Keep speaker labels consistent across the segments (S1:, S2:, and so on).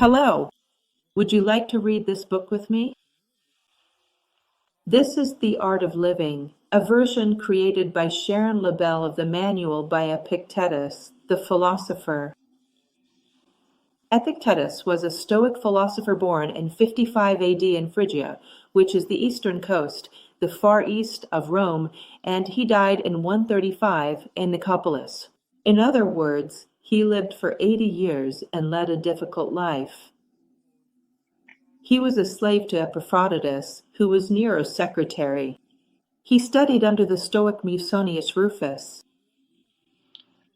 S1: Hello, would you like to read this book with me? This is The Art of Living, a version created by Sharon Labelle of the manual by Epictetus, the philosopher. Epictetus was a Stoic philosopher born in 55 AD in Phrygia, which is the eastern coast, the far east of Rome, and he died in 135 in Acropolis. In other words, he lived for 80 years and led a difficult life. He was a slave to Epictetus, who was Nero's secretary. He studied under the Stoic Musonius Rufus.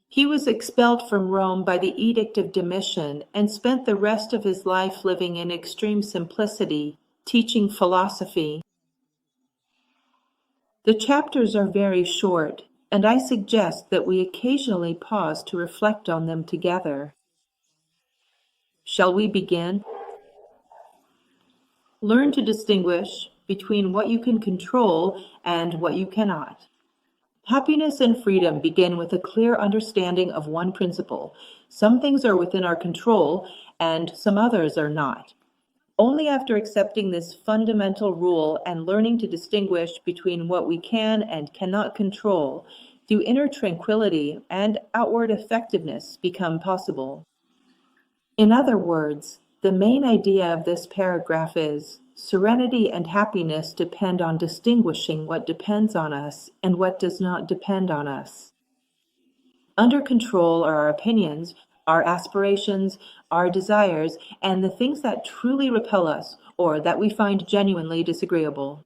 S1: He was expelled from Rome by the Edict of Domitian and spent the rest of his life living in extreme simplicity, teaching philosophy. The chapters are very short, and I suggest that we occasionally pause to reflect on them together. Shall we begin? Learn to distinguish between what you can control and what you cannot. Happiness and freedom begin with a clear understanding of one principle. Some things are within our control, and some others are not. Only after accepting this fundamental rule and learning to distinguish between what we can and cannot control, do inner tranquility and outward effectiveness become possible. In other words, the main idea of this paragraph is, serenity and happiness depend on distinguishing what depends on us and what does not depend on us. Under control are our opinions, our aspirations, our desires, and the things that truly repel us or that we find genuinely disagreeable.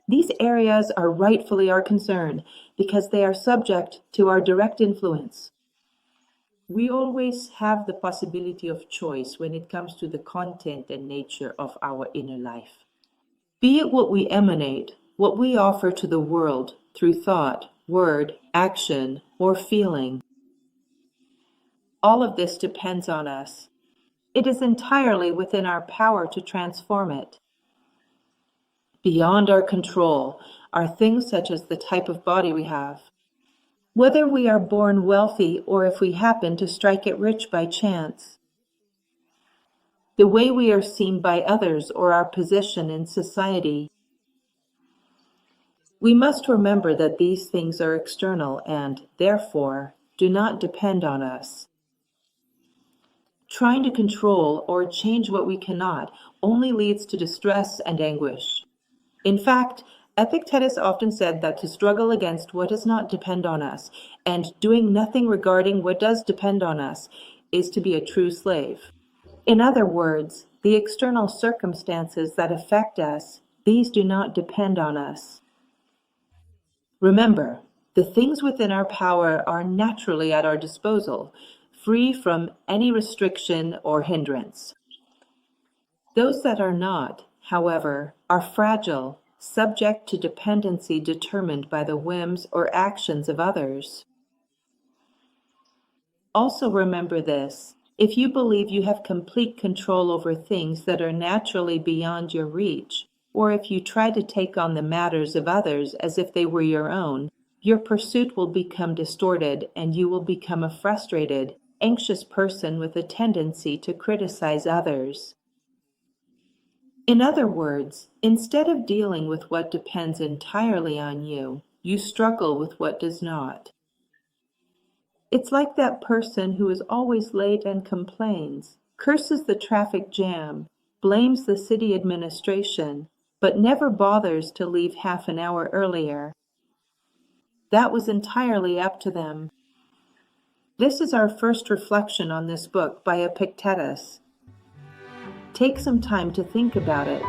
S1: These areas are rightfully our concern because they are subject to our direct influence. We always have the possibility of choice when it comes to the content and nature of our inner life. Be it what we emanate, what we offer to the world through thought, word, action, or feeling. All of this depends on us. It is entirely within our power to transform it. Beyond our control are things such as the type of body we have, whether we are born wealthy or if we happen to strike it rich by chance, the way we are seen by others or our position in society. We must remember that these things are external and, therefore, do not depend on us. Trying to control or change what we cannot only leads to distress and anguish. In fact, Epictetus often said that to struggle against what does not depend on us and doing nothing regarding what does depend on us is to be a true slave. In other words, the external circumstances that affect us, these do not depend on us. Remember, the things within our power are naturally at our disposal, free from any restriction or hindrance. Those that are not, however, are fragile, subject to dependency determined by the whims or actions of others. Also remember this, if you believe you have complete control over things that are naturally beyond your reach, or if you try to take on the matters of others as if they were your own, your pursuit will become distorted and you will become a frustrated, anxious person with a tendency to criticize others. In other words, instead of dealing with what depends entirely on you, you struggle with what does not. It's like that person who is always late and complains, curses the traffic jam, blames the city administration, but never bothers to leave half an hour earlier. That was entirely up to them. This is our first reflection on this book by Epictetus. Take some time to think about it.